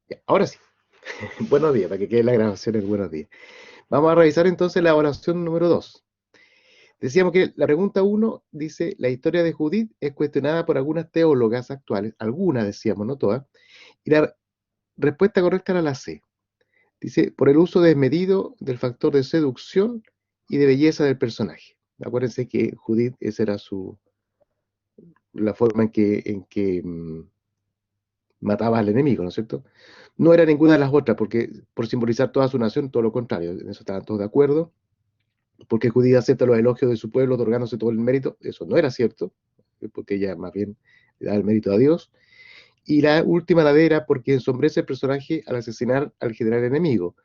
Ya, ahora sí, buenos días, para que quede la grabación en buenos días. Vamos a revisar entonces la oración número 2. Decíamos que la pregunta uno dice, la historia de Judith es cuestionada por algunas teólogas actuales, algunas decíamos, no todas, y la respuesta correcta era la C. Dice, por el uso desmedido del factor de seducción y de belleza del personaje. Acuérdense que Judith, esa era la forma en que mataba al enemigo, ¿no es cierto? No era ninguna de las otras, porque por simbolizar toda su nación, todo lo contrario, en eso estaban todos de acuerdo, porque Judía acepta los elogios de su pueblo, otorgándose todo el mérito, eso no era cierto, porque ella más bien le da el mérito a Dios. Y la última ladera, porque ensombrece el personaje al asesinar al general enemigo.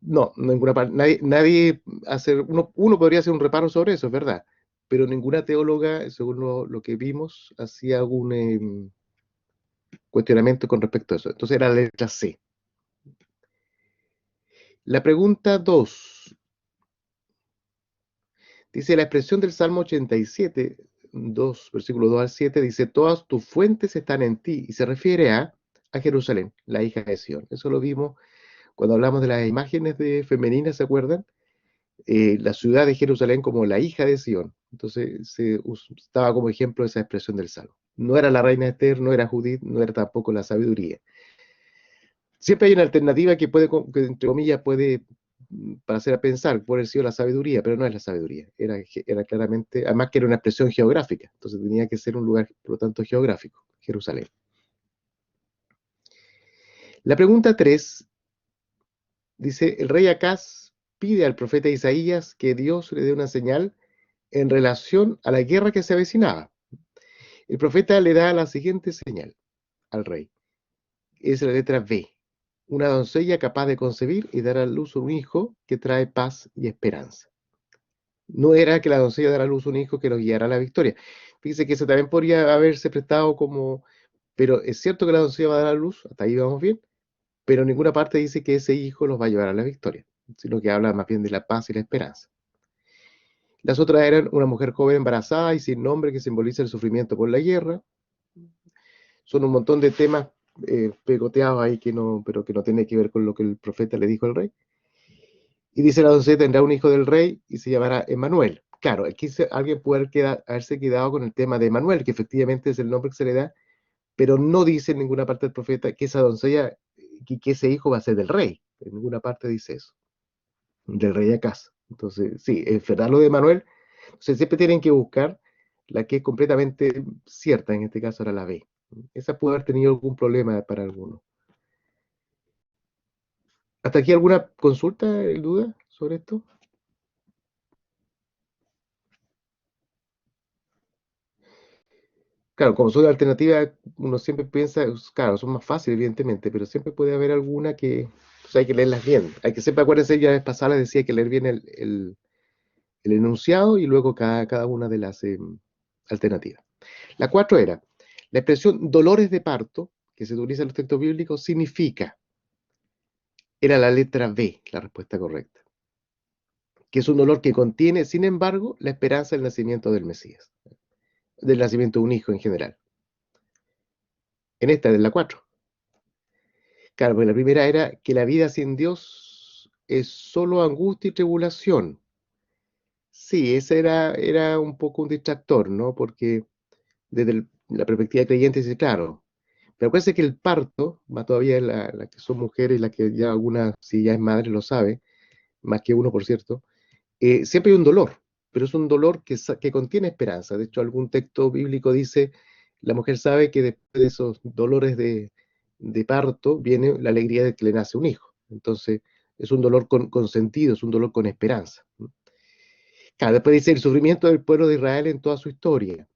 No, ninguna parte, nadie hace, uno podría hacer un reparo sobre eso, es verdad, pero ninguna teóloga, según lo que vimos, hacía algún cuestionamiento con respecto a eso. Entonces era la letra C. La pregunta 2 dice la expresión del Salmo 87, 2, versículo 2 al 7, dice, todas tus fuentes están en ti, y se refiere a Jerusalén, la hija de Sión. Eso lo vimos cuando hablamos de las imágenes de femeninas, ¿se acuerdan? La ciudad de Jerusalén como la hija de Sión. Entonces se estaba como ejemplo esa expresión del Salmo. No era la reina Esther, no era Judith, no era tampoco la sabiduría. Siempre hay una alternativa que puede, que entre comillas, puede, para hacer pensar, puede haber sido la sabiduría, pero no es la sabiduría. Era claramente, además que era una expresión geográfica, entonces tenía que ser un lugar, por lo tanto, geográfico, Jerusalén. La pregunta 3 dice, el rey Acaz pide al profeta Isaías que Dios le dé una señal en relación a la guerra que se avecinaba. El profeta le da la siguiente señal al rey. Es la letra B. Una doncella capaz de concebir y dar a luz un hijo que trae paz y esperanza. No era que la doncella diera a luz un hijo que los guiara a la victoria. Fíjese que eso también podría haberse prestado como, pero es cierto que la doncella va a dar a luz, hasta ahí vamos bien, pero en ninguna parte dice que ese hijo los va a llevar a la victoria, sino que habla más bien de la paz y la esperanza. Las otras eran una mujer joven embarazada y sin nombre que simboliza el sufrimiento por la guerra. Son un montón de temas pegoteados ahí que no, pero que no tiene que ver con lo que el profeta le dijo al rey. Y dice la doncella tendrá un hijo del rey y se llamará Emmanuel. Claro, aquí alguien puede haberse quedado con el tema de Emmanuel, que efectivamente es el nombre que se le da, pero no dice en ninguna parte del profeta que esa doncella, que ese hijo va a ser del rey. En ninguna parte dice eso, del rey Acaz. Entonces, sí, es verdad lo de Emmanuel. Entonces, siempre tienen que buscar la que es completamente cierta, en este caso era la B. Esa puede haber tenido algún problema para algunos. ¿Hasta aquí alguna consulta, duda sobre esto? Claro, como son alternativas, uno siempre piensa, claro, son más fáciles, evidentemente, pero siempre puede haber alguna que, pues hay que leerlas bien. Hay que siempre acuérdense, ya la vez pasada les decía que leer bien el enunciado y luego cada una de las alternativas. La 4 era, la expresión dolores de parto, que se utiliza en los textos bíblicos, significa, era la letra B, la respuesta correcta, que es un dolor que contiene, sin embargo, la esperanza del nacimiento del Mesías, del nacimiento de un hijo en general. En esta es la 4. Claro, porque la primera era que la vida sin Dios es solo angustia y tribulación. Sí, ese era un poco un distractor, ¿no? Porque desde la perspectiva creyente dice, claro, pero parece que el parto, más todavía la que son mujeres, la que ya alguna, si ya es madre, lo sabe, más que uno, por cierto, siempre hay un dolor, pero es un dolor que contiene esperanza. De hecho, algún texto bíblico dice, la mujer sabe que después de esos dolores de parto viene la alegría de que le nace un hijo. Entonces, es un dolor con sentido, es un dolor con esperanza. Claro, después dice el sufrimiento del pueblo de Israel en toda su historia.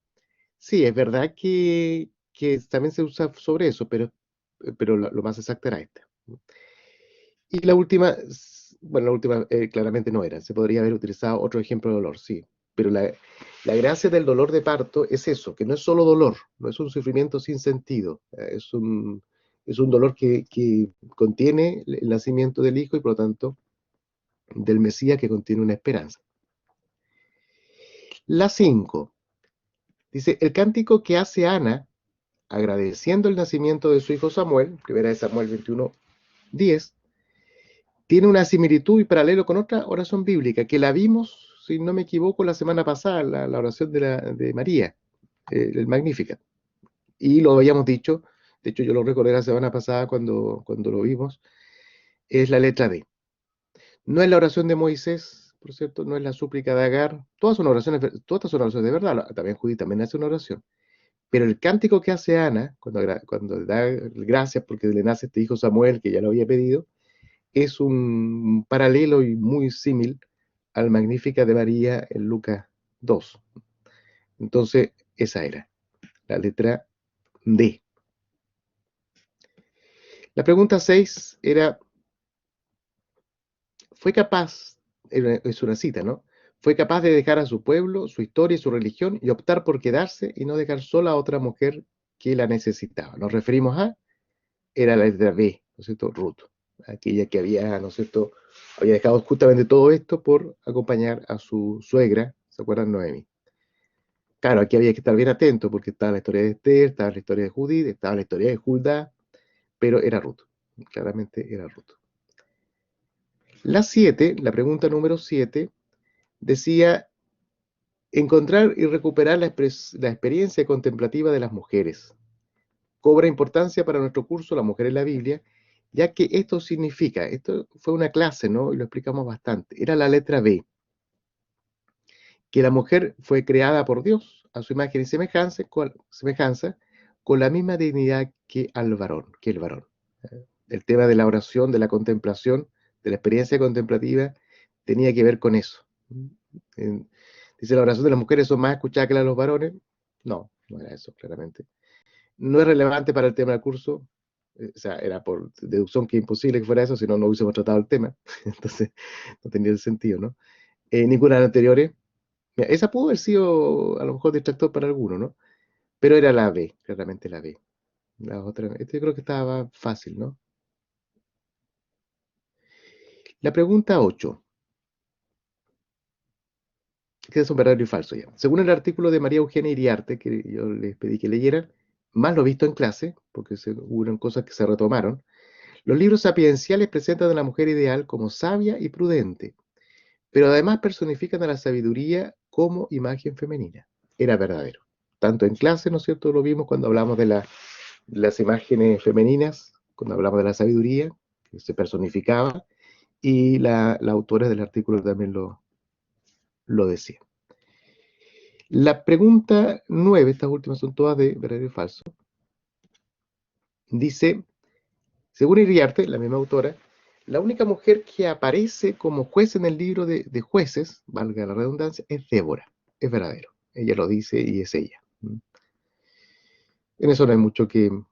Sí, es verdad que también se usa sobre eso, pero lo más exacto era esta. Y la última, bueno, la última claramente no era, se podría haber utilizado otro ejemplo de dolor, sí, pero la gracia del dolor de parto es eso, que no es solo dolor, no es un sufrimiento sin sentido, es un dolor que contiene el nacimiento del hijo y por lo tanto del Mesías que contiene una esperanza. La 5 dice, el cántico que hace Ana agradeciendo el nacimiento de su hijo Samuel, primera de Samuel 21:10, tiene una similitud y paralelo con otra oración bíblica, que la vimos, si no me equivoco, la semana pasada, la oración de María, el Magnificat. Y lo habíamos dicho, de hecho yo lo recordé la semana pasada cuando lo vimos, es la letra D. No es la oración de Moisés, por cierto, no es la súplica de Agar, todas son oraciones de verdad, también Judí también hace una oración. Pero el cántico que hace Ana, cuando da gracias porque le nace este hijo Samuel, que ya lo había pedido, es un paralelo y muy símil al Magnífica de María en Lucas 2. Entonces, esa era la letra D. La pregunta 6 era, ¿fue capaz, es una cita, ¿no? Fue capaz de dejar a su pueblo, su historia y su religión y optar por quedarse y no dejar sola a otra mujer que la necesitaba? Nos referimos a, era la letra B, ¿no es cierto? Ruth, aquella que había, ¿no es cierto? Había dejado justamente todo esto por acompañar a su suegra, ¿se acuerdan? Noemi. Claro, aquí había que estar bien atento porque estaba la historia de Esther, estaba la historia de Judith, estaba la historia de Judá, pero era Ruth, claramente era Ruth. La pregunta número 7, decía encontrar y recuperar la experiencia contemplativa de las mujeres. Cobra importancia para nuestro curso La mujer en la Biblia, ya que esto significa, esto fue una clase, ¿no? Y lo explicamos bastante, era la letra B, que la mujer fue creada por Dios a su imagen y semejanza con la misma dignidad que el varón. El tema de la oración, de la contemplación, de la experiencia contemplativa, tenía que ver con eso. Dice, la oración de las mujeres son más escuchadas que la de los varones. No, no era eso, claramente. No es relevante para el tema del curso. O sea, era por deducción que imposible que fuera eso, si no, no hubiésemos tratado el tema. Entonces, no tenía el sentido, ¿no? Ninguna de las anteriores. Mira, esa pudo haber sido a lo mejor distractor para alguno, ¿no? Pero era la B, claramente la B. La otra, yo creo que estaba fácil, ¿no? La pregunta 8, que es un verdadero y falso ya. Según el artículo de María Eugenia Iriarte, que yo les pedí que leyeran, más lo visto en clase, porque hubo cosas que se retomaron, los libros sapienciales presentan a la mujer ideal como sabia y prudente, pero además personifican a la sabiduría como imagen femenina. Era verdadero. Tanto en clase, ¿no es cierto? Lo vimos cuando hablamos de las imágenes femeninas, cuando hablamos de la sabiduría, que se personificaba, y la autora del artículo también lo decía. La pregunta 9, estas últimas son todas de verdadero y falso, dice, según Iriarte, la misma autora, la única mujer que aparece como juez en el libro de jueces, valga la redundancia, es Débora. Es verdadero. Ella lo dice y es ella. En eso no hay mucho que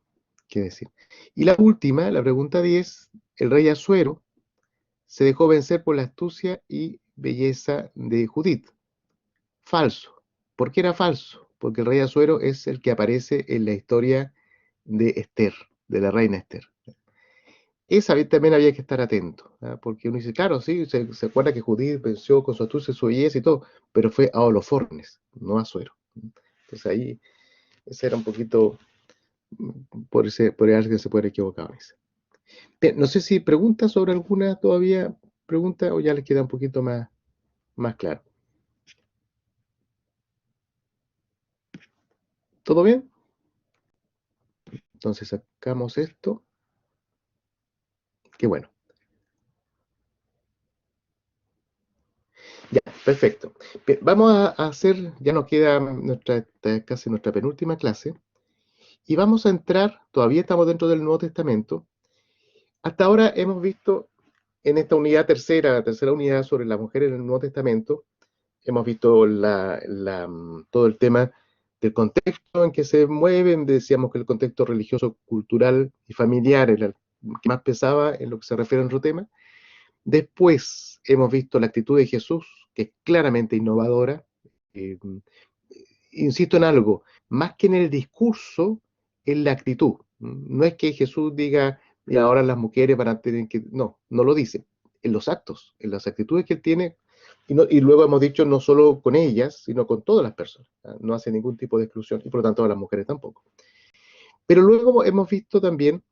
decir. Y la última, la pregunta 10, el rey Asuero se dejó vencer por la astucia y belleza de Judith. Falso. ¿Por qué era falso? Porque el rey Asuero es el que aparece en la historia de Esther, de la reina Esther. Esa vez también había que estar atento, ¿ah? Porque uno dice, claro, sí, se acuerda que Judith venció con su astucia, su belleza y todo, pero fue a Holofornes, no a Asuero. Entonces ahí, ese era un poquito, por alguien se puede equivocar en eso. Bien, no sé si preguntas sobre alguna todavía pregunta o ya les queda un poquito más claro. ¿Todo bien? Entonces sacamos esto. Qué bueno. Ya, perfecto. Bien, vamos a hacer, ya nos queda casi nuestra penúltima clase, y vamos a entrar, todavía estamos dentro del Nuevo Testamento. Hasta ahora hemos visto en esta unidad la tercera unidad sobre las mujeres en el Nuevo Testamento, hemos visto todo el tema del contexto en que se mueven, decíamos que el contexto religioso, cultural y familiar era el que más pesaba en lo que se refiere a nuestro tema. Después hemos visto la actitud de Jesús, que es claramente innovadora. Eh, Insisto en algo, más que en el discurso, en la actitud. No es que Jesús diga, y ahora las mujeres van a tener que... No, no lo dice. En los actos, en las actitudes que él tiene, y luego hemos dicho no solo con ellas, sino con todas las personas. No hace ningún tipo de exclusión, y por lo tanto a las mujeres tampoco. Pero luego hemos visto también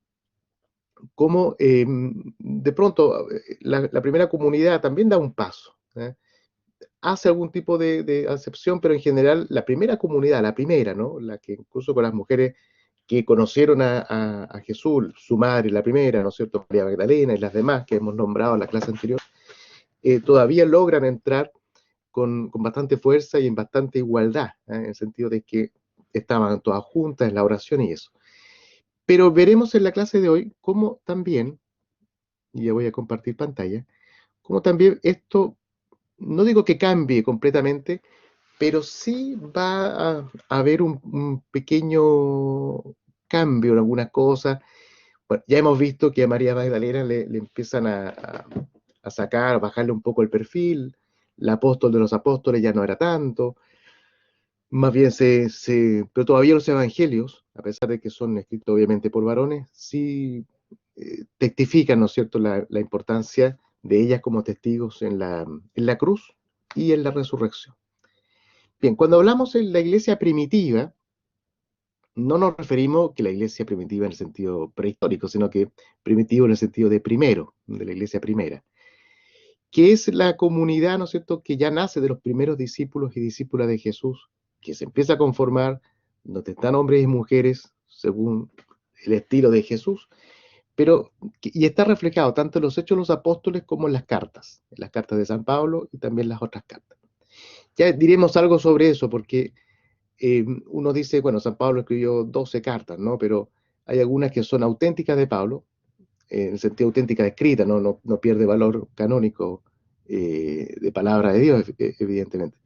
cómo de pronto la primera comunidad también da un paso, ¿eh? Hace algún tipo de acepción, pero en general la primera comunidad, la primera, ¿no? La que incluso con las mujeres que conocieron a Jesús, su madre, la primera, ¿no es cierto? María Magdalena y las demás que hemos nombrado en la clase anterior, todavía logran entrar con bastante fuerza y en bastante igualdad, en el sentido de que estaban todas juntas en la oración y eso. Pero veremos en la clase de hoy cómo también, y ya voy a compartir pantalla, cómo también esto, no digo que cambie completamente, pero sí va a haber un pequeño cambio en algunas cosas. Bueno, ya hemos visto que a María Magdalena le empiezan a sacar, a bajarle un poco el perfil, el apóstol de los apóstoles ya no era tanto, más bien pero todavía los evangelios, a pesar de que son escritos obviamente por varones, sí testifican, ¿no es cierto?, la importancia de ellas como testigos en la cruz y en la resurrección. Bien, cuando hablamos en la iglesia primitiva, no nos referimos que la iglesia primitiva en el sentido prehistórico, sino que primitivo en el sentido de primero, de la iglesia primera, que es la comunidad, ¿no es cierto?, que ya nace de los primeros discípulos y discípulas de Jesús, que se empieza a conformar, donde están hombres y mujeres según el estilo de Jesús, pero y está reflejado tanto en los Hechos de los Apóstoles como en las cartas de San Pablo y también las otras cartas. Ya diremos algo sobre eso, porque uno dice, bueno, San Pablo escribió 12 cartas, ¿no? Pero hay algunas que son auténticas de Pablo, en el sentido auténtica de escrita, no pierde valor canónico de palabra de Dios, evidentemente.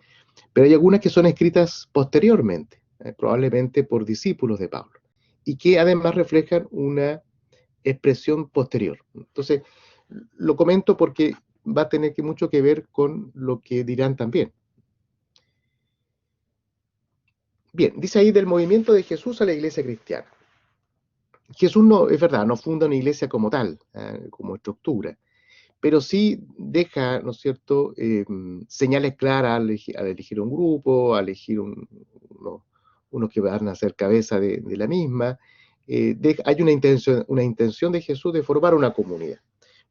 Pero hay algunas que son escritas posteriormente, probablemente por discípulos de Pablo, y que además reflejan una expresión posterior. Entonces, lo comento porque va a tener mucho que ver con lo que dirán también. Bien, dice ahí del movimiento de Jesús a la iglesia cristiana. Jesús no, es verdad, no funda una iglesia como tal, como estructura, pero sí deja, ¿no es cierto?, señales claras al elegir un grupo, al elegir unos que van a ser cabeza de la misma. Hay una intención de Jesús de formar una comunidad,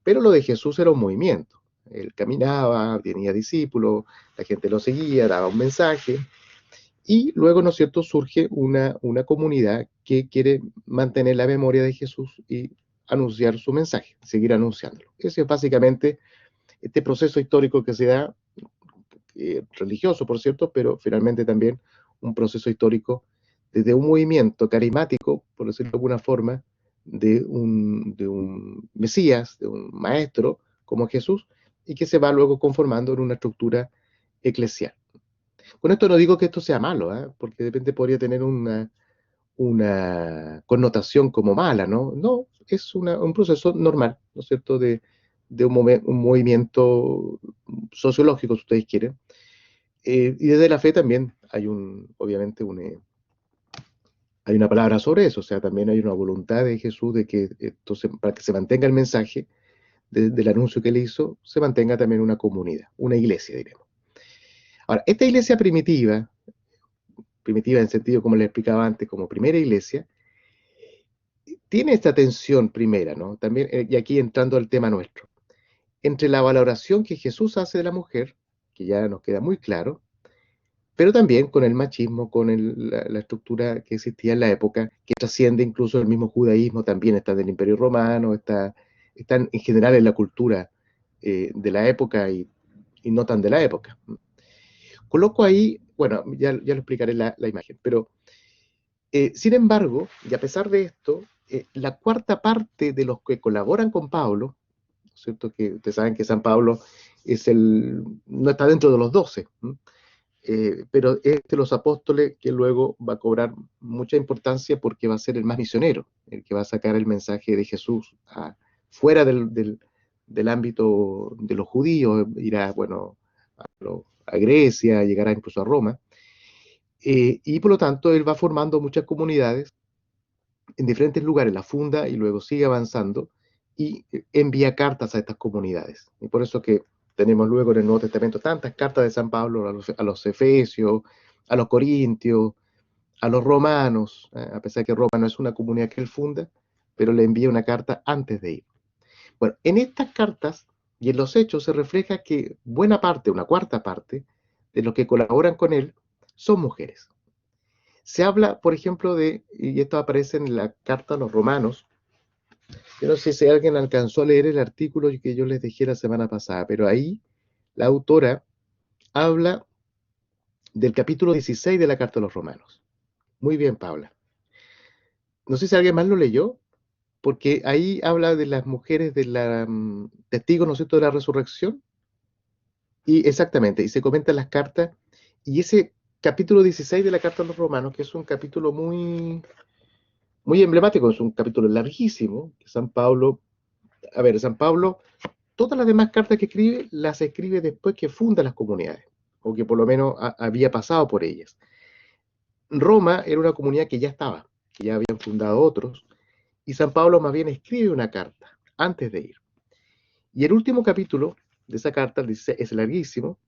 pero lo de Jesús era un movimiento. Él caminaba, tenía discípulos, la gente lo seguía, daba un mensaje, y luego, ¿no es cierto?, surge una comunidad que quiere mantener la memoria de Jesús y anunciar su mensaje, seguir anunciándolo. Ese es básicamente este proceso histórico que se da, religioso, por cierto, pero finalmente también un proceso histórico desde un movimiento carismático, por decirlo de alguna forma, de un Mesías, de un maestro como Jesús, y que se va luego conformando en una estructura eclesial. Con esto no digo que esto sea malo, porque de repente podría tener una connotación como mala, ¿no? No, es un proceso normal, ¿no es cierto?, de un movimiento sociológico, si ustedes quieren. Y desde la fe también obviamente, hay una palabra sobre eso, o sea, también hay una voluntad de Jesús de que para que se mantenga el mensaje del anuncio que él hizo, se mantenga también una comunidad, una iglesia, diremos. Ahora, esta iglesia primitiva en sentido, como le explicaba antes, como primera iglesia, tiene esta tensión primera, ¿no? También, y aquí entrando al tema nuestro, entre la valoración que Jesús hace de la mujer, que ya nos queda muy claro, pero también con el machismo, con la estructura que existía en la época, que trasciende incluso el mismo judaísmo, también está del Imperio Romano, está en general en la cultura de la época y no tan de la época. Coloco ahí, bueno, ya lo explicaré la imagen, pero sin embargo, y a pesar de esto, la cuarta parte de los que colaboran con Pablo, ¿cierto? Que ustedes saben que San Pablo no está dentro de los 12, pero es de los apóstoles que luego va a cobrar mucha importancia porque va a ser el más misionero, el que va a sacar el mensaje de Jesús fuera del ámbito de los judíos, irá, bueno, a Grecia, llegará incluso a Roma, y por lo tanto él va formando muchas comunidades en diferentes lugares, la funda y luego sigue avanzando y envía cartas a estas comunidades. Y por eso que tenemos luego en el Nuevo Testamento tantas cartas de San Pablo a los Efesios, a los Corintios, a los romanos, a pesar que Roma no es una comunidad que él funda, pero le envía una carta antes de ir. Bueno, en estas cartas y en los hechos se refleja que buena parte, una cuarta parte, de los que colaboran con él son mujeres. Se habla, por ejemplo, y esto aparece en la carta a los romanos. Yo no sé si alguien alcanzó a leer el artículo que yo les dejé la semana pasada, pero ahí la autora habla del capítulo 16 de la carta a los romanos. Muy bien, Paula. No sé si alguien más lo leyó, porque ahí habla de las mujeres de la testigos, ¿no es cierto?, de la resurrección. Y exactamente, y se comentan las cartas, y ese capítulo 16 de la carta a los romanos, que es un capítulo muy emblemático, es un capítulo larguísimo, que San Pablo, todas las demás cartas que escribe, las escribe después que funda las comunidades, o que por lo menos había pasado por ellas. Roma era una comunidad que ya estaba, que ya habían fundado otros, y San Pablo más bien escribe una carta antes de ir. Y el último capítulo de esa carta es larguísimo,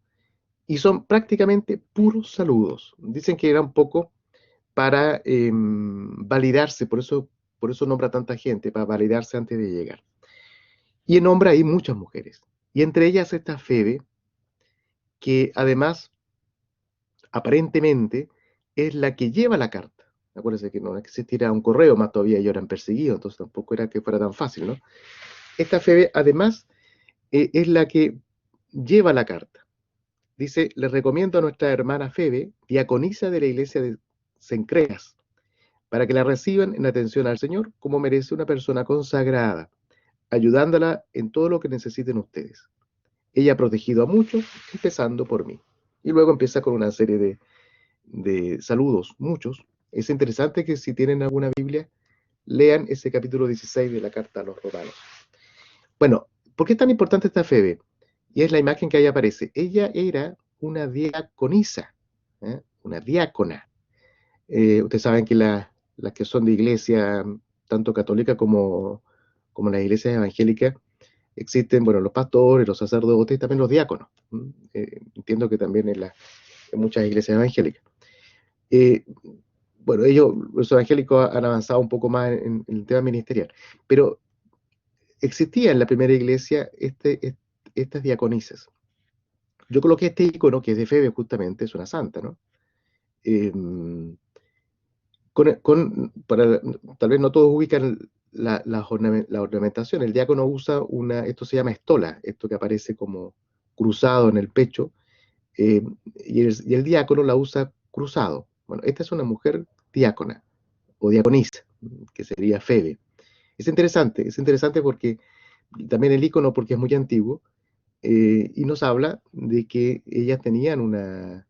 y son prácticamente puros saludos. Dicen que era un poco para validarse, por eso nombra tanta gente, para validarse antes de llegar. Y nombra ahí muchas mujeres, y entre ellas esta Febe, que además, aparentemente, es la que lleva la carta. Acuérdense que no existiera un correo, más todavía ellos eran perseguidos, entonces tampoco era que fuera tan fácil, ¿no? Esta Febe, además, es la que lleva la carta. Dice, les recomiendo a nuestra hermana Febe, diaconisa de la iglesia de Cencreas, para que la reciban en atención al Señor, como merece una persona consagrada, ayudándola en todo lo que necesiten ustedes. Ella ha protegido a muchos, empezando por mí. Y luego empieza con una serie de saludos, muchos. Es interesante que si tienen alguna Biblia, lean ese capítulo 16 de la carta a los romanos. Bueno, ¿por qué es tan importante esta Febe? Y es la imagen que ahí aparece. Ella era una diaconisa, una diácona. Ustedes saben que las que son de iglesia, tanto católica como las iglesias evangélicas, existen, bueno, los pastores, los sacerdotes y también los diáconos. Entiendo que también en muchas iglesias evangélicas. Eh, bueno, los evangélicos han avanzado un poco más en el tema ministerial, pero existía en la primera iglesia estas diaconisas. Yo coloqué este icono que es de Febe, justamente, es una santa, ¿no? Eh, Tal vez no todos ubican la ornamentación. El diácono usa esto se llama estola, esto que aparece como cruzado en el pecho, y el diácono la usa cruzado. Bueno, esta es una mujer diácona o diaconisa, que sería Febe. Es interesante porque también el icono, porque es muy antiguo, y nos habla de que ellas tenían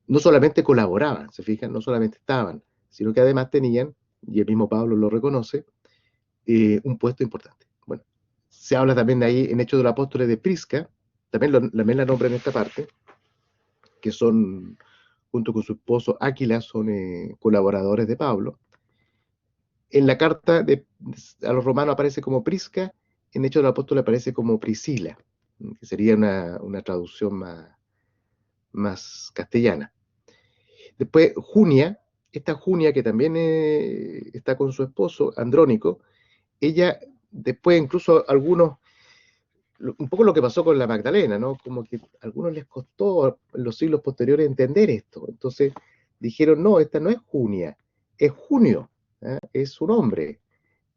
no solamente colaboraban, se fijan, no solamente estaban, sino que además tenían, y el mismo Pablo lo reconoce, un puesto importante. Bueno, se habla también de ahí en Hechos de los Apóstoles de Prisca, también la nombra en esta parte, que son, junto con su esposo Áquila, son colaboradores de Pablo. En la carta a los romanos aparece como Prisca, en Hechos de los Apóstoles aparece como Priscila, que sería una traducción más castellana. Después Junia, esta Junia que también está con su esposo, Andrónico, ella después incluso un poco lo que pasó con la Magdalena, ¿no? Como que a algunos les costó en los siglos posteriores entender esto. Entonces dijeron, no, esta no es Junia, es Junio, es un hombre.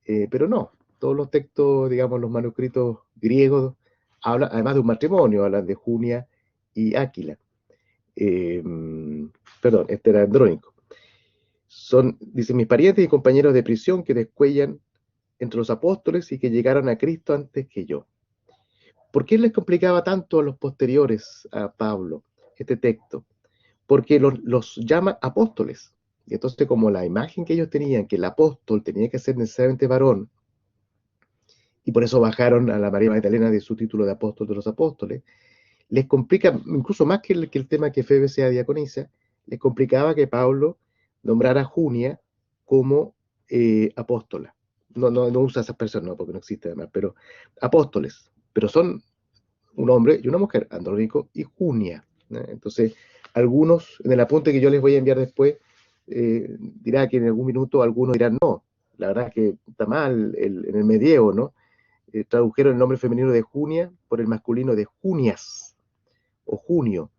Pero no, todos los textos, digamos, los manuscritos griegos, hablan, además de un matrimonio, hablan de Junia y Áquila. Eh, Perdón, este era Andrónico. Dicen, mis parientes y compañeros de prisión que descuellan entre los apóstoles y que llegaron a Cristo antes que yo. ¿Por qué les complicaba tanto a los posteriores a Pablo este texto? Porque los llama apóstoles. Y entonces, como la imagen que ellos tenían, que el apóstol tenía que ser necesariamente varón, y por eso bajaron a la María Magdalena de su título de apóstol de los apóstoles, les complica, incluso más que el tema que Febe sea diaconisa, les complicaba que Pablo nombrara a Junia como apóstola. No usa esas personas, no, porque no existe además, pero apóstoles, pero son un hombre y una mujer, Andrónico y Junia, ¿no? Entonces, algunos, en el apunte que yo les voy a enviar después, dirá que en algún minuto algunos dirán no, la verdad es que está mal en el medievo, ¿no? Tradujeron el nombre femenino de Junia por el masculino de Junias o Junio,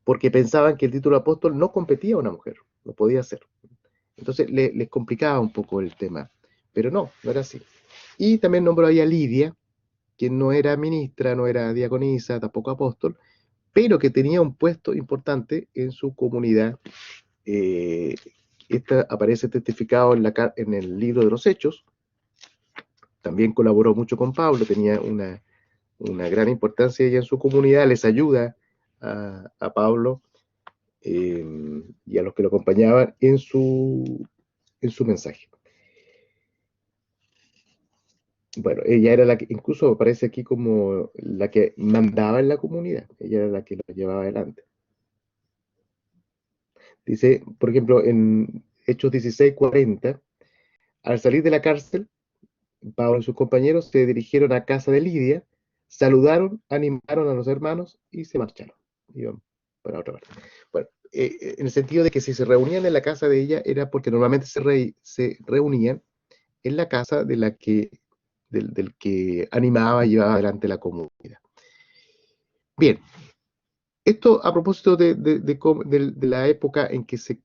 porque pensaban que el título de apóstol no competía a una mujer, no podía ser. Entonces les complicaba un poco el tema, pero no, no era así. Y también nombró ahí a Lidia, que no era ministra, no era diaconisa, tampoco apóstol, pero que tenía un puesto importante en su comunidad. Eh, Esta aparece testificado en el libro de los Hechos. También colaboró mucho con Pablo, tenía una gran importancia ella en su comunidad, les ayuda a Pablo y a los que lo acompañaban en su mensaje. Bueno, ella era la que, incluso aparece aquí como la que mandaba en la comunidad, ella era la que lo llevaba adelante. Dice, por ejemplo, en Hechos 16:40, al salir de la cárcel, Pablo y sus compañeros se dirigieron a casa de Lidia, saludaron, animaron a los hermanos y se marcharon. Iban para otra parte. Bueno, en el sentido de que si se reunían en la casa de ella era porque normalmente se reunían en la casa del que animaba y llevaba adelante la comunidad. Bien, esto a propósito de la época en que se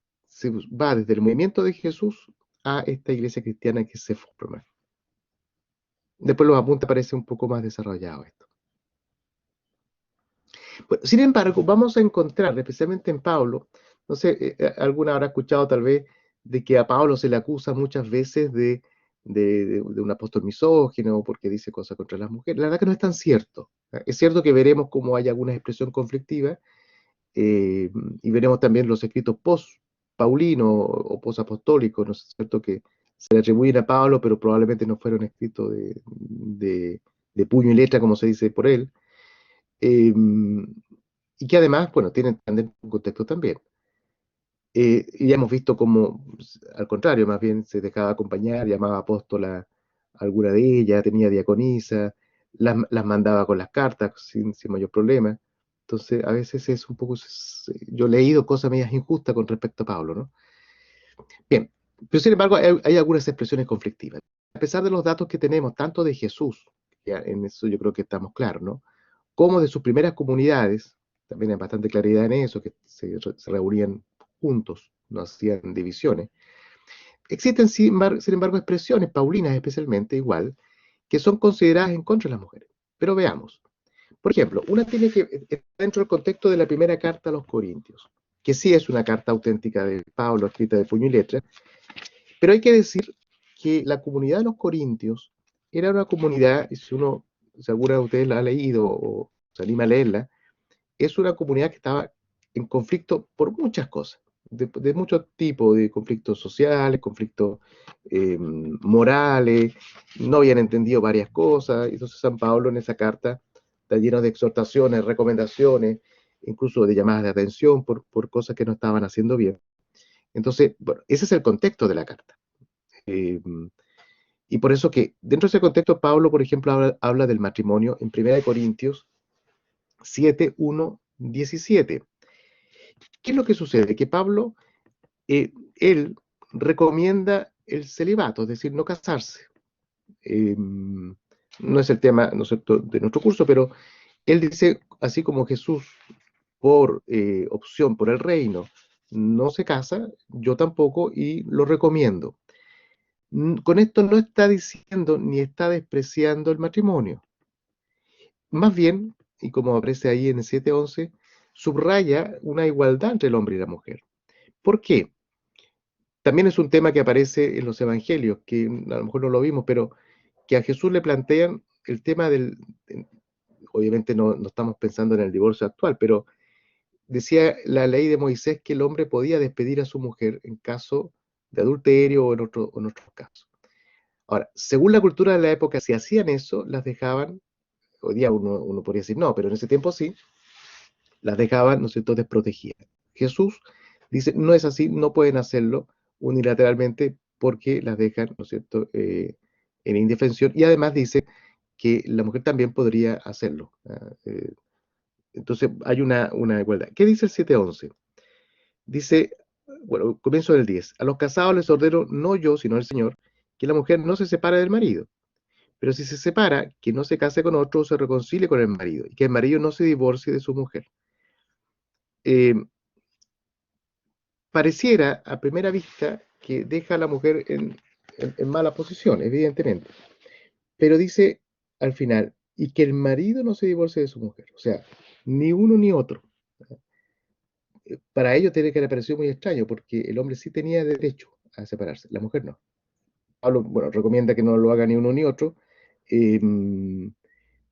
va desde el movimiento de Jesús a esta iglesia cristiana que se forma. Después los apuntes parece un poco más desarrollado esto. Bueno, sin embargo, vamos a encontrar, especialmente en Pablo, no sé, alguna habrá escuchado tal vez de que a Pablo se le acusa muchas veces de un apóstol misógino porque dice cosas contra las mujeres. La verdad que no es tan cierto. Es cierto que veremos cómo hay alguna expresión conflictiva eh, y veremos también los escritos post-paulinos o post-apostólicos, ¿no es cierto?, que se le atribuyen a Pablo, pero probablemente no fueron escritos de puño y letra, como se dice por él, eh, y que además, bueno, tienen un contexto también. Y ya hemos visto cómo, al contrario, más bien se dejaba acompañar, llamaba apóstola a alguna de ellas, tenía diaconisa, las mandaba con las cartas sin mayor problema. Entonces, a veces es un poco, yo he leído cosas medias injustas con respecto a Pablo, ¿no? Bien, pero sin embargo hay algunas expresiones conflictivas. A pesar de los datos que tenemos, tanto de Jesús, ya en eso yo creo que estamos claros, ¿no? Como de sus primeras comunidades, también hay bastante claridad en eso, que se reunían juntos, no hacían divisiones. Existen, sin embargo, expresiones, paulinas especialmente, igual, que son consideradas en contra de las mujeres. Pero veamos. Por ejemplo, una tiene que, dentro del contexto de la primera carta a los Corintios, que sí es una carta auténtica de Pablo, escrita de puño y letra, pero hay que decir que la comunidad de los Corintios era una comunidad, y si alguna de ustedes la ha leído o se anima a leerla, es una comunidad que estaba en conflicto por muchas cosas, de muchos tipos, de conflictos sociales, conflictos morales, no habían entendido varias cosas, entonces San Pablo en esa carta está lleno de exhortaciones, recomendaciones, incluso de llamadas de atención por cosas que no estaban haciendo bien. Entonces, bueno, ese es el contexto de la carta. Eh, y por eso que dentro de ese contexto, Pablo, por ejemplo, habla del matrimonio en 1 Corintios 7, 1, 17. ¿Qué es lo que sucede? Que Pablo, él recomienda el celibato, es decir, no casarse. No es el tema, ¿no es cierto?, de nuestro curso, pero él dice, así como Jesús, por opción, por el reino, no se casa, yo tampoco, y lo recomiendo. Con esto no está diciendo ni está despreciando el matrimonio. Más bien, y como aparece ahí en el 7:11, subraya una igualdad entre el hombre y la mujer. ¿Por qué? También es un tema que aparece en los evangelios, que a lo mejor no lo vimos, pero que a Jesús le plantean el tema obviamente no estamos pensando en el divorcio actual, pero decía la ley de Moisés que el hombre podía despedir a su mujer en caso de adulterio o en otros casos. Ahora, según la cultura de la época, si hacían eso, las dejaban, hoy día uno podría decir no, pero en ese tiempo sí, las dejaban, ¿no es cierto?, desprotegidas. Jesús dice, no es así, no pueden hacerlo unilateralmente porque las dejan, ¿no es cierto?, en indefensión, y además dice que la mujer también podría hacerlo. Entonces hay una igualdad. ¿Qué dice el 7:11? Dice, bueno, comienzo del 10. A los casados les ordeno, no yo, sino el Señor, que la mujer no se separe del marido. Pero si se separa, que no se case con otro o se reconcilie con el marido, y que el marido no se divorcie de su mujer. Eh, Pareciera a primera vista que deja a la mujer en mala posición, evidentemente. Pero dice al final, y que el marido no se divorcie de su mujer. O sea, ni uno ni otro. Para ellos tiene que haber parecido muy extraño, porque el hombre sí tenía derecho a separarse, la mujer no. Pablo, bueno, recomienda que no lo haga ni uno ni otro, eh,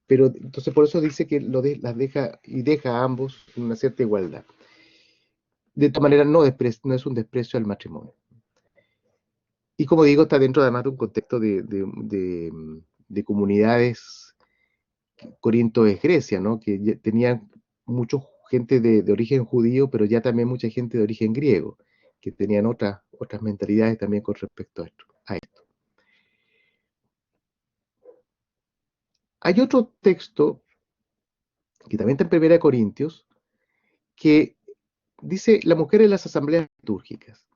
pero entonces por eso dice que las deja y deja a ambos en una cierta igualdad. De todas maneras, no es un desprecio al matrimonio. Y como digo, está dentro además de un contexto de comunidades. Corinto es Grecia, ¿no? Que tenían mucha gente de origen judío, pero ya también mucha gente de origen griego, que tenían otras mentalidades también con respecto a esto. Hay otro texto que también está en Primera de Corintios, que dice la mujer en las asambleas litúrgicas.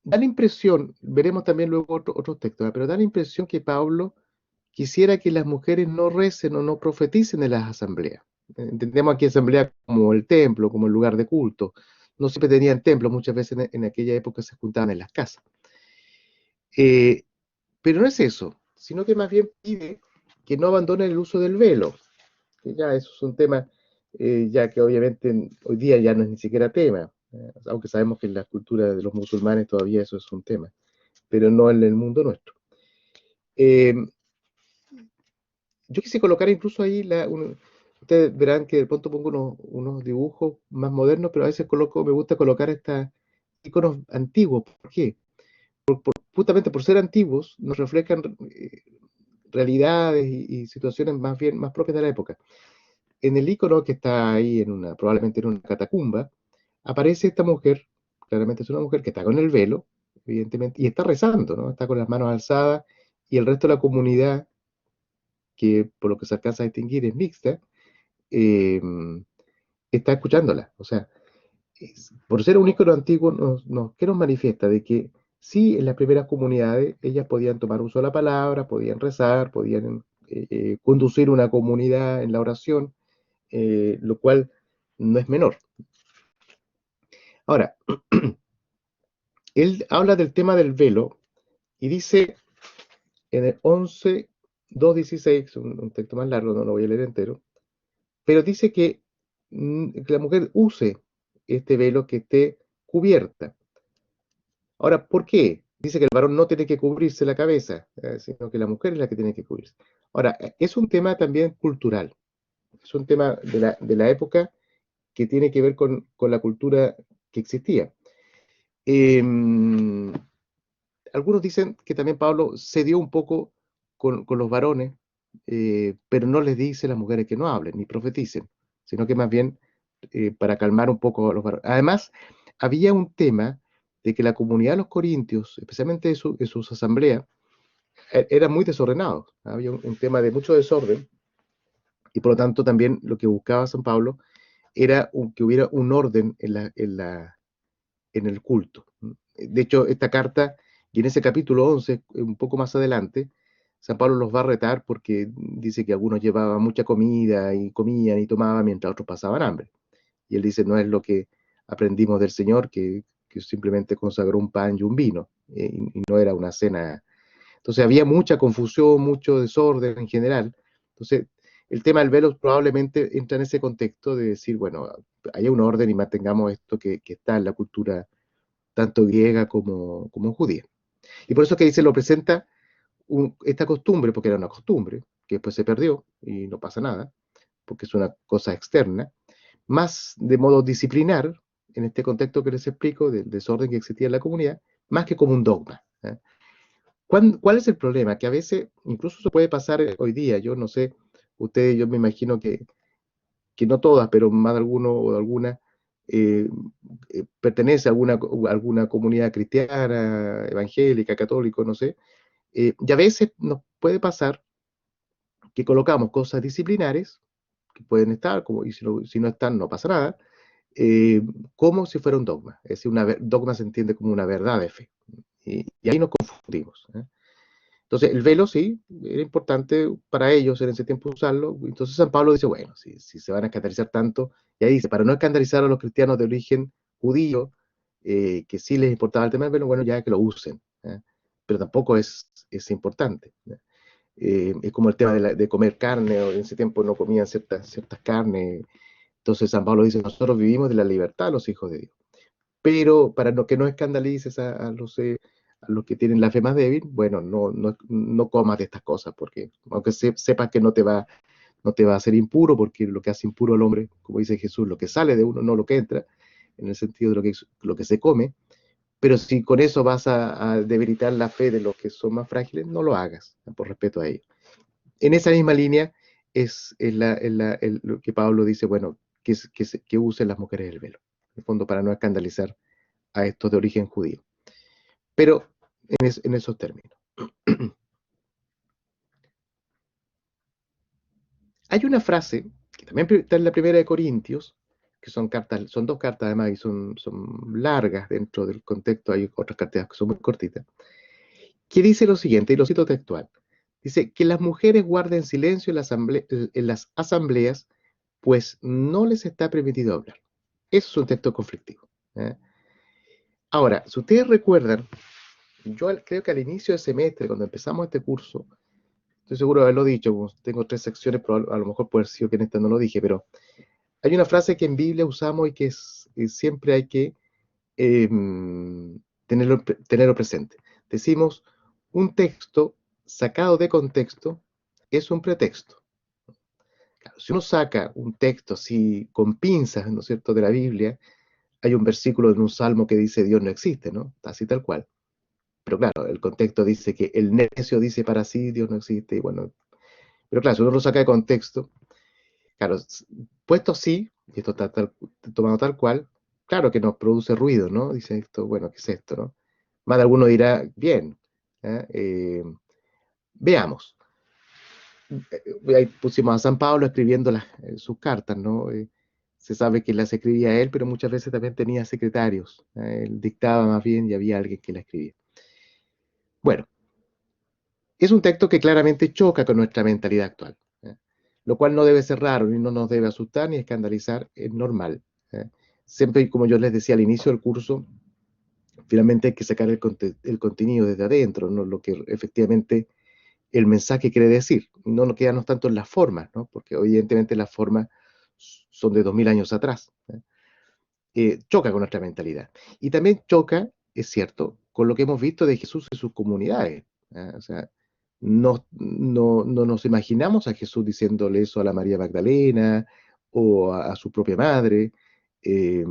Da la impresión, veremos también luego otros textos, pero da la impresión que Pablo quisiera que las mujeres no recen o no profeticen en las asambleas. Entendemos aquí asamblea como el templo, como el lugar de culto. No siempre tenían templo, muchas veces en aquella época se juntaban en las casas. Eh, pero no es eso, sino que más bien pide que no abandonen el uso del velo, que ya eso es un tema, ya que obviamente hoy día ya no es ni siquiera tema, aunque sabemos que en la cultura de los musulmanes todavía eso es un tema, pero no en el mundo nuestro. Eh, yo quise colocar incluso ahí, ustedes verán que de pronto pongo unos dibujos más modernos, pero a veces me gusta colocar estos iconos antiguos. ¿Por qué? Justamente por ser antiguos, nos reflejan realidades y situaciones más bien más propias de la época. En el icono que está ahí, probablemente en una catacumba, aparece esta mujer, claramente es una mujer que está con el velo, evidentemente, y está rezando, ¿no? Está con las manos alzadas, y el resto de la comunidad, que por lo que se alcanza a distinguir es mixta, eh, está escuchándola. O sea, por ser un ícono antiguo, ¿qué nos manifiesta? De que sí, en las primeras comunidades ellas podían tomar uso de la palabra, podían rezar, podían conducir una comunidad en la oración, lo cual no es menor. Ahora, él habla del tema del velo y dice en el 11:2:16, un texto más largo, no lo voy a leer entero, pero dice que la mujer use este velo que esté cubierta. Ahora, ¿por qué? Dice que el varón no tiene que cubrirse la cabeza, sino que la mujer es la que tiene que cubrirse. Ahora, es un tema también cultural, es un tema de la época que tiene que ver con la cultura que existía. Eh, Algunos dicen que también Pablo cedió un poco con los varones, pero no les dice a las mujeres que no hablen ni profeticen, sino que más bien para calmar un poco a los varones. Además, había un tema de que la comunidad de los corintios, especialmente en sus asambleas, eran muy desordenados. Había un tema de mucho desorden y por lo tanto también lo que buscaba San Pablo era que hubiera un orden en el culto. De hecho, esta carta, y en ese capítulo 11, un poco más adelante, San Pablo los va a retar porque dice que algunos llevaban mucha comida y comían y tomaban mientras otros pasaban hambre. Y él dice, no es lo que aprendimos del Señor, que simplemente consagró un pan y un vino, y no era una cena. Entonces había mucha confusión, mucho desorden en general. Entonces, el tema del velo probablemente entra en ese contexto de decir, bueno, haya un orden y mantengamos esto que está en la cultura tanto griega como judía. Y por eso que dice, lo presenta esta costumbre, porque era una costumbre, que después se perdió y no pasa nada, porque es una cosa externa, más de modo disciplinar, en este contexto que les explico, del desorden que existía en la comunidad, más que como un dogma. ¿Eh? ¿Cuál es el problema? Que a veces, incluso se puede pasar hoy día, yo no sé, ustedes, yo me imagino que no todas, pero más de alguno o de alguna, eh, pertenece a alguna comunidad cristiana, evangélica, católica, no sé, y a veces nos puede pasar que colocamos cosas disciplinares, que pueden estar, y si no están, no pasa nada, eh, como si fuera un dogma. Es decir, dogma se entiende como una verdad de fe. Y ahí nos confundimos. Entonces, el velo sí, era importante para ellos en ese tiempo usarlo. Entonces, San Pablo dice, bueno, si se van a escandalizar tanto, y ahí dice, para no escandalizar a los cristianos de origen judío, que sí les importaba el tema del velo, bueno, ya que lo usen. Pero tampoco es importante. Es como el tema de comer carne, o en ese tiempo no comían ciertas carnes. Entonces, San Pablo dice, nosotros vivimos de la libertad los hijos de Dios. Pero para que no escandalices a los que tienen la fe más débil, bueno, no comas de estas cosas, porque aunque sepas que no te va a hacer impuro, porque lo que hace impuro al hombre, como dice Jesús, lo que sale de uno, no lo que entra, en el sentido de lo que se come, pero si con eso vas a debilitar la fe de los que son más frágiles, no lo hagas, por respeto a ellos. En esa misma línea es lo que Pablo dice, bueno, que usen las mujeres el velo, en el fondo para no escandalizar a estos de origen judío. Pero en esos términos. Hay una frase que también está en la primera de Corintios, que son dos cartas además y son largas dentro del contexto, hay otras cartas que son muy cortitas, que dice lo siguiente, y lo cito textual, dice que las mujeres guarden silencio en las asambleas, pues no les está permitido hablar. Eso es un texto conflictivo. ¿eh? Ahora, si ustedes recuerdan, yo creo que al inicio del semestre, cuando empezamos este curso, estoy seguro de haberlo dicho, como tengo 3 secciones, pero a lo mejor puede ser que en esta no lo dije, pero hay una frase que en Biblia usamos y que siempre hay que eh, tenerlo presente. Decimos, un texto sacado de contexto es un pretexto. Claro, si uno saca un texto así con pinzas, ¿no es cierto?, de la Biblia, hay un versículo en un salmo que dice Dios no existe, ¿no? Así tal cual. Pero claro, el contexto dice que el necio dice para sí, Dios no existe, y bueno, pero claro, si uno lo saca de contexto, claro, puesto así, y esto está tomado tal cual, claro que nos produce ruido, ¿no? Dice esto, bueno, ¿qué es esto, no? Más de alguno dirá, bien, ¿eh? Veamos. Ahí pusimos a San Pablo escribiendo sus cartas, ¿no? Se sabe que las escribía él, pero muchas veces también tenía secretarios. Él dictaba más bien y había alguien que la escribía. Bueno, es un texto que claramente choca con nuestra mentalidad actual, ¿eh? Lo cual no debe ser raro, ni no nos debe asustar ni escandalizar, es normal. ¿eh? Siempre, como yo les decía al inicio del curso, finalmente hay que sacar el contenido desde adentro, ¿no? Lo que efectivamente el mensaje quiere decir. No nos quedarnos tanto en las formas, ¿no? Porque evidentemente las formas son de 2000 años atrás. Choca con nuestra mentalidad. Y también choca, es cierto, con lo que hemos visto de Jesús y sus comunidades. O sea, no nos imaginamos a Jesús diciéndole eso a la María Magdalena o a su propia madre. eh,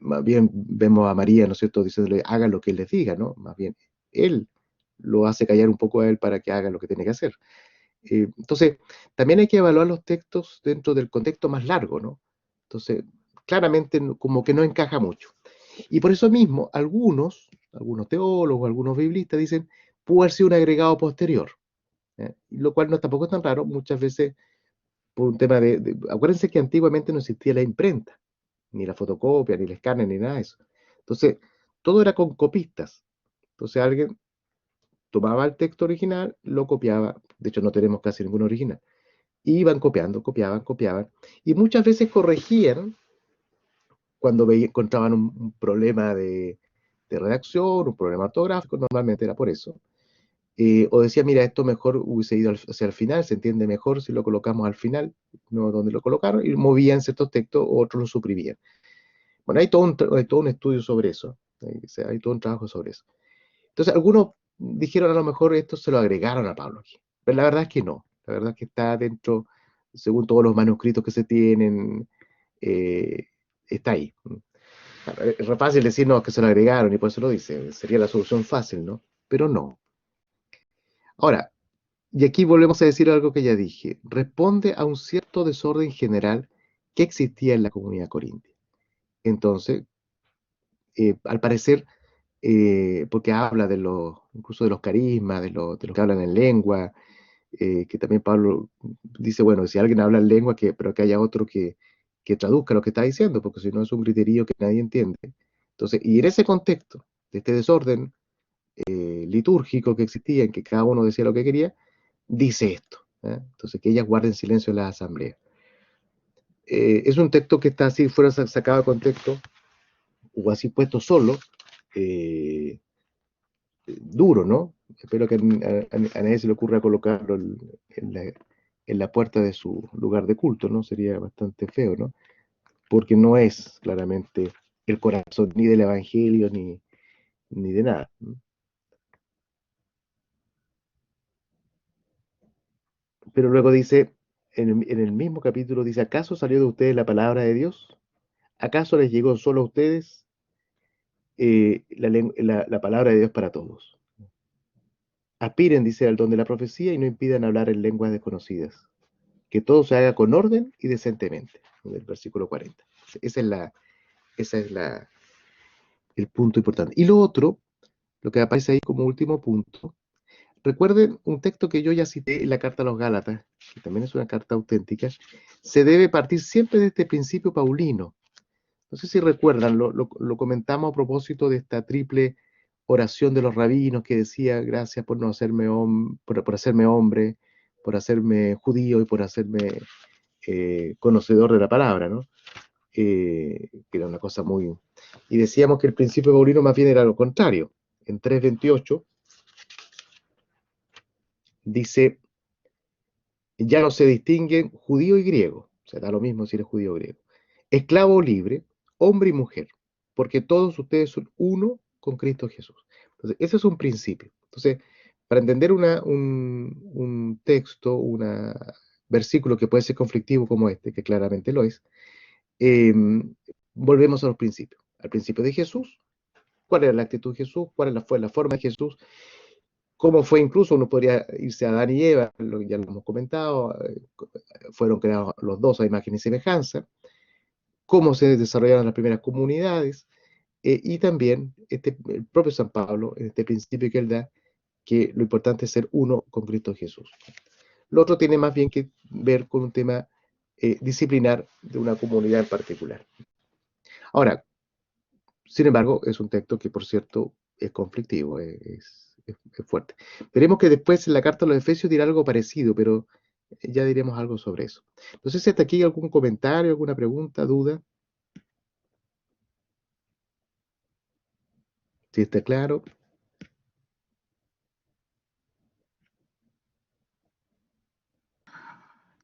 Más bien vemos a María, ¿no es cierto?, diciéndole, haga lo que él les diga, ¿no? Más bien, él lo hace callar un poco a él para que haga lo que tiene que hacer. Entonces, también hay que evaluar los textos dentro del contexto más largo, ¿no? Entonces, claramente como que no encaja mucho. Y por eso mismo, algunos teólogos, algunos biblistas dicen, pudo haber sido un agregado posterior, lo cual no tampoco es tan raro, muchas veces por un tema acuérdense que antiguamente no existía la imprenta, ni la fotocopia, ni el escáner, ni nada de eso. Entonces, todo era con copistas. Entonces alguien tomaba el texto original, lo copiaba, de hecho no tenemos casi ningún original, y iban copiando, copiaban, copiaban, y muchas veces corregían cuando encontraban un problema de redacción, un problema ortográfico, normalmente era por eso. O decía, mira, esto mejor hubiese ido hacia el final, se entiende mejor si lo colocamos al final, no donde lo colocaron, y movían ciertos textos, otros lo suprimían. Bueno, hay todo un estudio sobre eso, hay todo un trabajo sobre eso. Entonces, algunos dijeron a lo mejor esto se lo agregaron a Pablo aquí, pero la verdad es que no, la verdad es que está dentro, según todos los manuscritos que se tienen, eh, está ahí. Claro, es fácil decir, no, que se lo agregaron y por eso lo dice, sería la solución fácil, ¿no? Pero no. Ahora, y aquí volvemos a decir algo que ya dije, responde a un cierto desorden general que existía en la comunidad corintia. Entonces, al parecer, porque habla incluso de los carismas, de los que hablan en lengua, que también Pablo dice, bueno, si alguien habla en lengua, pero que haya otro que traduzca lo que está diciendo, porque si no es un griterío que nadie entiende. Entonces, y en ese contexto, de este desorden litúrgico que existía, en que cada uno decía lo que quería, dice esto. Entonces, que ellas guarden silencio en la asamblea. Es un texto que está así, fuera sacado de contexto, o así puesto solo, eh, duro, ¿no? Espero que a nadie se le ocurra colocarlo en la puerta de su lugar de culto, ¿no? Sería bastante feo, ¿no? Porque no es claramente el corazón ni del Evangelio ni de nada, ¿no? Pero luego dice, en el mismo capítulo dice, ¿acaso salió de ustedes la palabra de Dios? ¿Acaso les llegó solo a ustedes la palabra de Dios para todos? Aspiren, dice, al don de la profecía y no impidan hablar en lenguas desconocidas. Que todo se haga con orden y decentemente. En el versículo 40. Esa es el punto importante. Y lo otro, lo que aparece ahí como último punto, recuerden un texto que yo ya cité en la carta a los Gálatas, que también es una carta auténtica, se debe partir siempre de este principio paulino. No sé si recuerdan, lo comentamos a propósito de esta triple oración de los rabinos que decía, gracias por no hacerme por hacerme hombre, por hacerme judío y por hacerme conocedor de la palabra, ¿no? Que era una cosa muy... Y decíamos que el principio paulino más bien era lo contrario. En 3:28 dice, ya no se distinguen judío y griego, o sea, da lo mismo si eres judío o griego, esclavo o libre, hombre y mujer, porque todos ustedes son uno con Cristo Jesús. Entonces, ese es un principio. Entonces, para entender un texto, un versículo que puede ser conflictivo como este, que claramente lo es, eh, volvemos a los principios. Al principio de Jesús, cuál era la actitud de Jesús, fue la forma de Jesús, cómo fue incluso, uno podría irse a Adán y Eva, ya lo hemos comentado, fueron creados los dos a imagen y semejanza, cómo se desarrollaron las primeras comunidades, y también el propio San Pablo, en este principio que él da, que lo importante es ser uno con Cristo Jesús. Lo otro tiene más bien que ver con un tema disciplinar de una comunidad en particular. Ahora, sin embargo, es un texto que, por cierto, es conflictivo, es fuerte. Veremos que después en la carta a los Efesios dirá algo parecido, pero ya diremos algo sobre eso. No sé si hasta aquí algún comentario, alguna pregunta, duda, si está claro.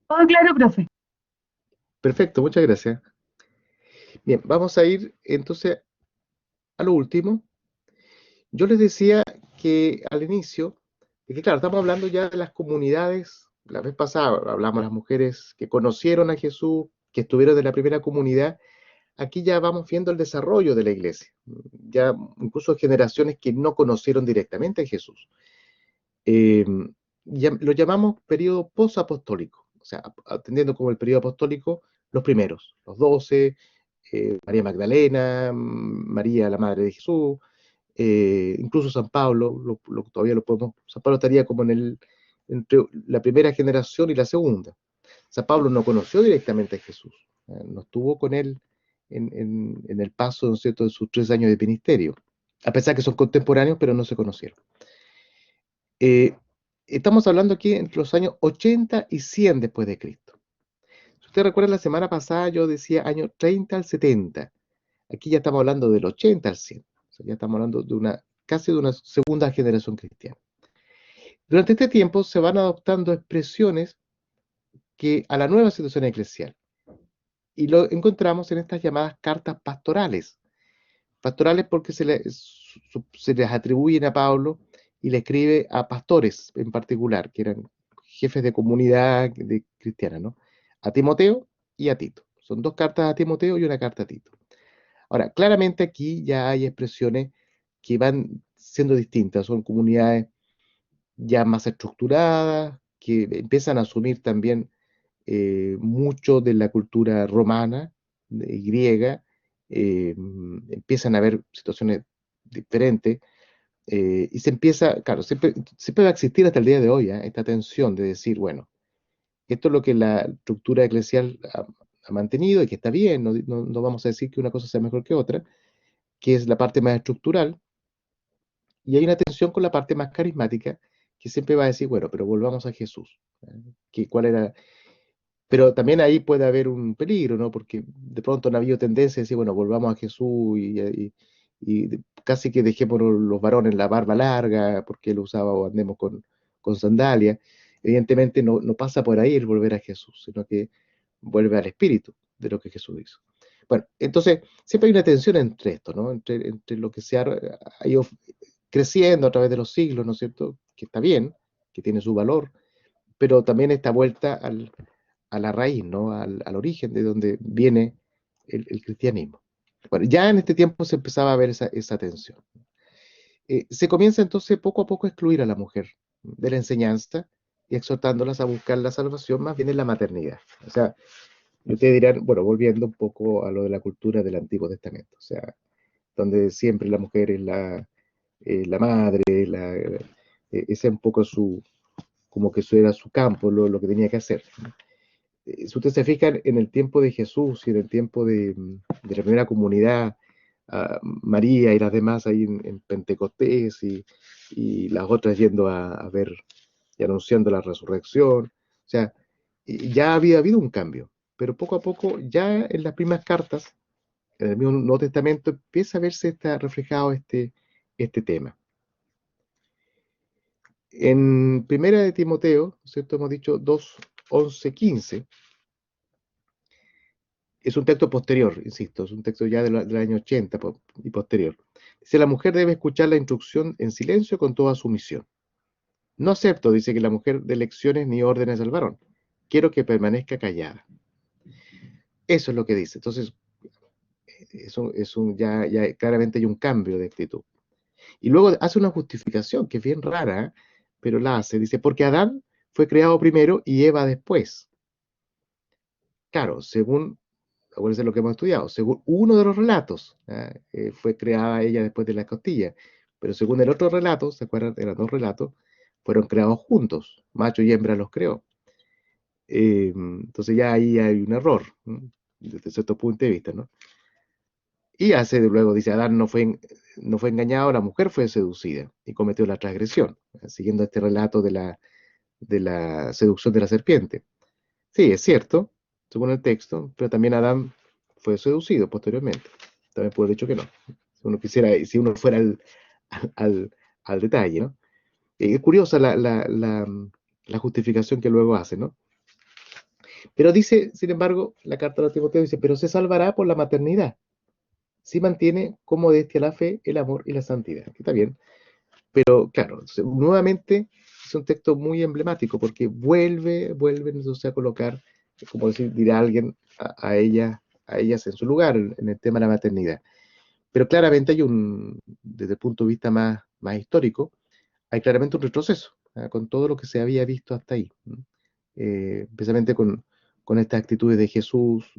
Todo claro, profe. Perfecto, muchas gracias. Bien, vamos a ir entonces a lo último. Yo les decía que al inicio, de que claro, estamos hablando ya de las comunidades. La vez pasada hablamos de las mujeres que conocieron a Jesús, que estuvieron en la primera comunidad. Aquí ya vamos viendo el desarrollo de la iglesia, ya incluso generaciones que no conocieron directamente a Jesús. Eh, lo llamamos periodo posapostólico, o sea, atendiendo como el periodo apostólico los primeros, los 12, María Magdalena, María la Madre de Jesús, incluso San Pablo, todavía lo podemos, San Pablo estaría como entre la primera generación y la segunda. San Pablo no conoció directamente a Jesús, no estuvo con él en el paso, ¿no es cierto?, de sus 3 años de ministerio, a pesar que son contemporáneos, pero no se conocieron. Eh, Estamos hablando aquí entre los años 80 y 100 después de Cristo. Si usted recuerda, la semana pasada yo decía año 30 al 70. Aquí ya estamos hablando del 80 al 100. O sea, ya estamos hablando casi de una segunda generación cristiana. Durante este tiempo se van adoptando expresiones que a la nueva situación eclesial. Y lo encontramos en estas llamadas cartas pastorales. Pastorales porque se les atribuyen a Pablo y le escribe a pastores en particular, que eran jefes de comunidad cristiana, ¿no? A Timoteo y a Tito. Son 2 cartas a Timoteo y una carta a Tito. Ahora, claramente aquí ya hay expresiones que van siendo distintas, son comunidades ya más estructuradas, que empiezan a asumir también mucho de la cultura romana y griega, empiezan a haber situaciones diferentes, y se empieza, claro, siempre va a existir hasta el día de hoy esta tensión de decir, bueno, esto es lo que la estructura eclesial ha mantenido y que está bien, no vamos a decir que una cosa sea mejor que otra, que es la parte más estructural, y hay una tensión con la parte más carismática, que siempre va a decir, bueno, pero volvamos a Jesús. ¿Cuál era? Pero también ahí puede haber un peligro, ¿no? Porque de pronto han habido tendencias a decir, bueno, volvamos a Jesús y casi que dejemos los varones la barba larga, porque él usaba o andemos con sandalias. Evidentemente no pasa por ahí el volver a Jesús, sino que vuelve al espíritu de lo que Jesús hizo. Bueno, entonces siempre hay una tensión entre esto, ¿no? Entre lo que ha ido creciendo a través de los siglos, ¿no es cierto? Que está bien, que tiene su valor, pero también esta vuelta a la raíz, ¿no? Al origen de donde viene el cristianismo. Bueno, ya en este tiempo se empezaba a ver esa tensión. Se comienza entonces poco a poco a excluir a la mujer de la enseñanza y exhortándolas a buscar la salvación más bien en la maternidad. O sea, ustedes dirán, bueno, volviendo un poco a lo de la cultura del Antiguo Testamento, o sea, donde siempre la mujer es la madre, ese es un poco como que eso era su campo, lo que tenía que hacer. Si ustedes se fijan en el tiempo de Jesús y en el tiempo de la primera comunidad, María y las demás ahí en Pentecostés y las otras yendo a ver y anunciando la resurrección, o sea, ya había habido un cambio, pero poco a poco, ya en las primeras cartas, en el mismo Nuevo Testamento, empieza a verse reflejado este tema. En Primera de Timoteo, ¿cierto? Hemos dicho 2, 11, 15. Es un texto posterior, insisto, es un texto ya del año 80 y posterior. Dice, la mujer debe escuchar la instrucción en silencio con toda sumisión. No acepto, dice, que la mujer dé lecciones ni órdenes al varón. Quiero que permanezca callada. Eso es lo que dice. Entonces, ya claramente hay un cambio de actitud. Y luego hace una justificación que es bien rara, ¿eh? Pero la hace. Dice, porque Adán fue creado primero y Eva después. Claro, según, acuérdense lo que hemos estudiado, según uno de los relatos, fue creada ella después de la costilla, pero según el otro relato, ¿se acuerdan? Eran dos relatos, fueron creados juntos, macho y hembra los creó. Entonces ya ahí hay un error, ¿no? Desde cierto punto de vista, ¿no? Y luego dice, Adán no fue engañado, la mujer fue seducida y cometió la transgresión, siguiendo este relato de la seducción de la serpiente. Sí, es cierto, según el texto, pero también Adán fue seducido posteriormente. También puede haber dicho que no. Si uno fuera al detalle, ¿no? Es curiosa la justificación que luego hace, ¿no? Pero dice, sin embargo, la carta de Timoteo dice, pero se salvará por la maternidad, si mantiene como modestia la fe, el amor y la santidad. Que está bien, pero claro, nuevamente es un texto muy emblemático porque vuelve entonces a colocar, como dirá alguien, a ellas en su lugar en el tema de la maternidad. Pero claramente desde el punto de vista más histórico, hay claramente un retroceso, con todo lo que se había visto hasta ahí, especialmente con estas actitudes de Jesús,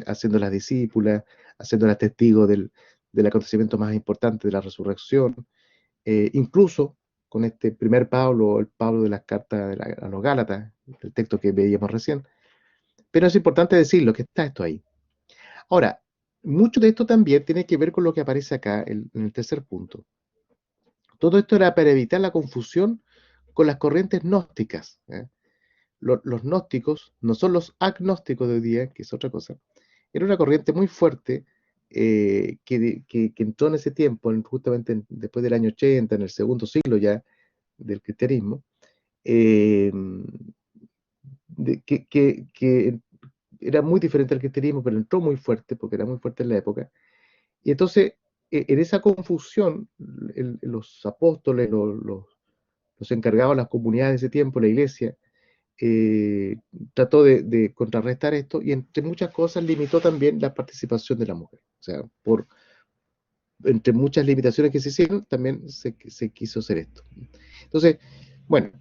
haciendo las discípulas, haciendo las testigos del acontecimiento más importante de la resurrección, incluso con este primer Pablo, el Pablo de las cartas a los Gálatas, el texto que veíamos recién. Pero es importante decirlo, que está esto ahí. Ahora, mucho de esto también tiene que ver con lo que aparece acá en el tercer punto. Todo esto era para evitar la confusión con las corrientes gnósticas. Los gnósticos no son los agnósticos de hoy día, que es otra cosa. Era una corriente muy fuerte que entró en ese tiempo, justamente después del año 80, en el segundo siglo ya del cristianismo, eh, que era muy diferente al cristianismo, pero entró muy fuerte, porque era muy fuerte en la época. Y entonces, en esa confusión, los apóstoles, los encargados de las comunidades de ese tiempo, la iglesia, eh, trató de contrarrestar esto y entre muchas cosas limitó también la participación de la mujer. O sea, entre muchas limitaciones que se hicieron, también se quiso hacer esto. Entonces, bueno,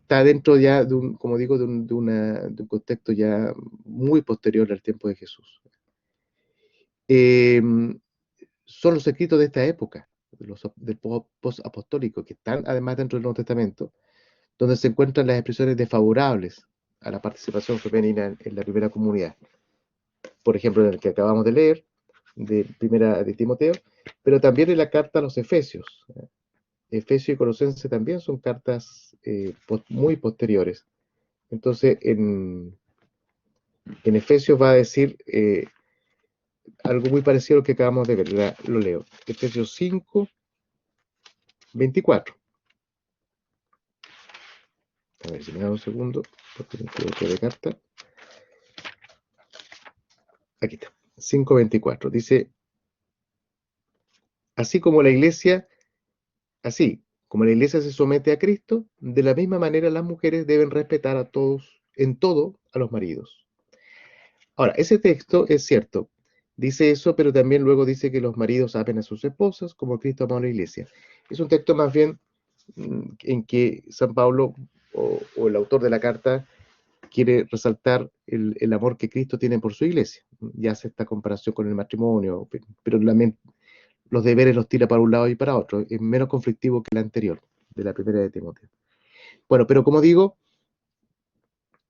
está dentro ya como digo, de un contexto ya muy posterior al tiempo de Jesús. Eh, Son los escritos de esta época, del post-apostólico, que están además dentro del Nuevo Testamento, donde se encuentran las expresiones desfavorables a la participación femenina en la primera comunidad. por ejemplo, en el que acabamos de leer, de Primera de Timoteo, pero también en la carta a los Efesios. Efesios y Colosenses también son cartas muy posteriores. Entonces, en Efesios va a decir algo muy parecido a lo que acabamos de ver. Lo leo. Efesios 5, 24. A ver, si me da un segundo, porque me equivoqué de carta. Aquí está. 5:24. Dice, así como la iglesia, así como la iglesia se somete a Cristo, de la misma manera las mujeres deben respetar a todos, en todo, a los maridos. Ahora, ese texto es cierto, dice eso, pero también luego dice que los maridos amen a sus esposas como Cristo amó a la iglesia. Es un texto más bien en que San Pablo o el autor de la carta quiere resaltar el amor que Cristo tiene por su iglesia. Y hace esta comparación con el matrimonio, pero los deberes los tira para un lado y para otro. Es menos conflictivo que el anterior, de la primera de Timoteo. Bueno, pero como digo,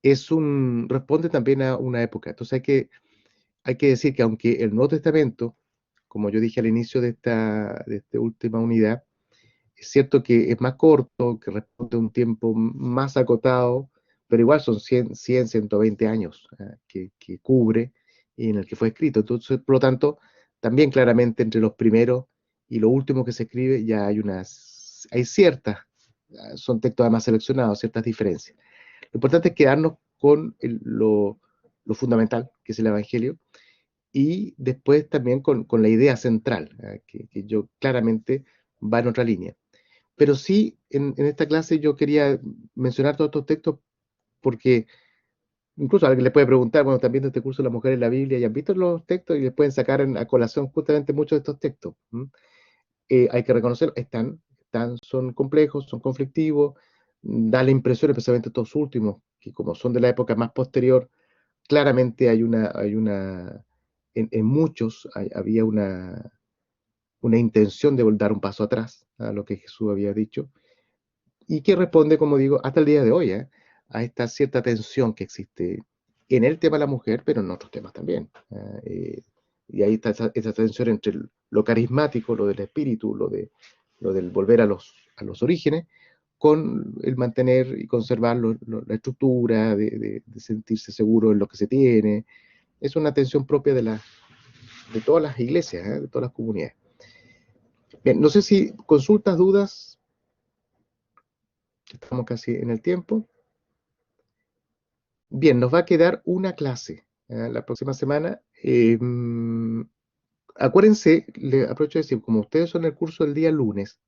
responde también a una época. Entonces hay que decir que aunque el Nuevo Testamento, como yo dije al inicio de esta última unidad, es cierto que es más corto, que responde a un tiempo más acotado, pero igual son 120 años que cubre y en el que fue escrito. Entonces, por lo tanto, también claramente entre los primeros y lo último que se escribe ya hay ciertas, son textos además seleccionados, ciertas diferencias. Lo importante es quedarnos con lo fundamental, que es el Evangelio, y después también con la idea central, que yo claramente va en otra línea. Pero sí, en esta clase yo quería mencionar todos estos textos porque incluso alguien le puede preguntar, bueno, también de este curso de la mujer en la Biblia, ¿y han visto los textos? Y les pueden sacar a colación justamente muchos de estos textos. Hay que reconocer, son complejos, son conflictivos, da la impresión, especialmente estos últimos, que como son de la época más posterior, claramente en muchos había una intención de dar un paso atrás a lo que Jesús había dicho, y que responde, como digo, hasta el día de hoy, a esta cierta tensión que existe en el tema de la mujer, pero en otros temas también. Y ahí está esa tensión entre lo carismático, lo del espíritu, lo del volver a los orígenes, con el mantener y conservar la estructura, de sentirse seguro en lo que se tiene. Es una tensión propia de todas las iglesias, de todas las comunidades. Bien, no sé si consultas, dudas, estamos casi en el tiempo. Bien, nos va a quedar una clase la próxima semana. Acuérdense, le aprovecho de decir, como ustedes son el curso el día lunes,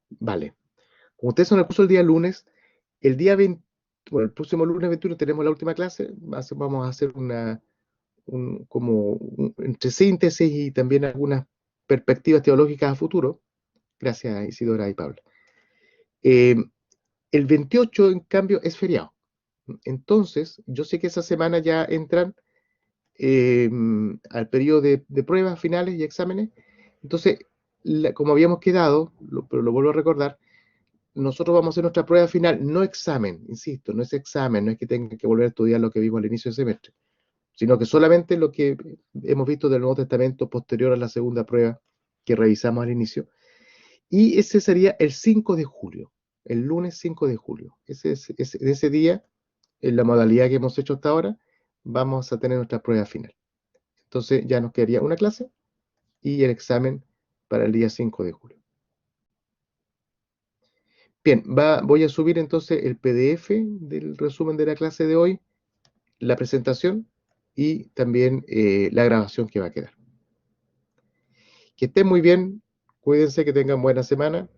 vale, como ustedes son el curso el día lunes, el día 20, bueno, el próximo lunes 21 tenemos la última clase, vamos a hacer entre síntesis y también algunas perspectivas teológicas a futuro. Gracias, Isidora y Pablo. Eh, el 28, en cambio, es feriado. Entonces, yo sé que esa semana ya entran eh, al periodo de pruebas finales y exámenes. Entonces, como habíamos quedado, pero lo vuelvo a recordar, nosotros vamos a hacer nuestra prueba final, no examen, insisto, no es examen, no es que tengan que volver a estudiar lo que vimos al inicio del semestre, sino que solamente lo que hemos visto del Nuevo Testamento posterior a la segunda prueba que revisamos al inicio. Y ese sería el 5 de julio, el lunes 5 de julio. Ese día, en la modalidad que hemos hecho hasta ahora, vamos a tener nuestra prueba final. Entonces ya nos quedaría una clase y el examen para el día 5 de julio. Bien, voy a subir entonces el PDF del resumen de la clase de hoy, la presentación y también la grabación que va a quedar. Que estén muy bien, cuídense, que tengan buena semana.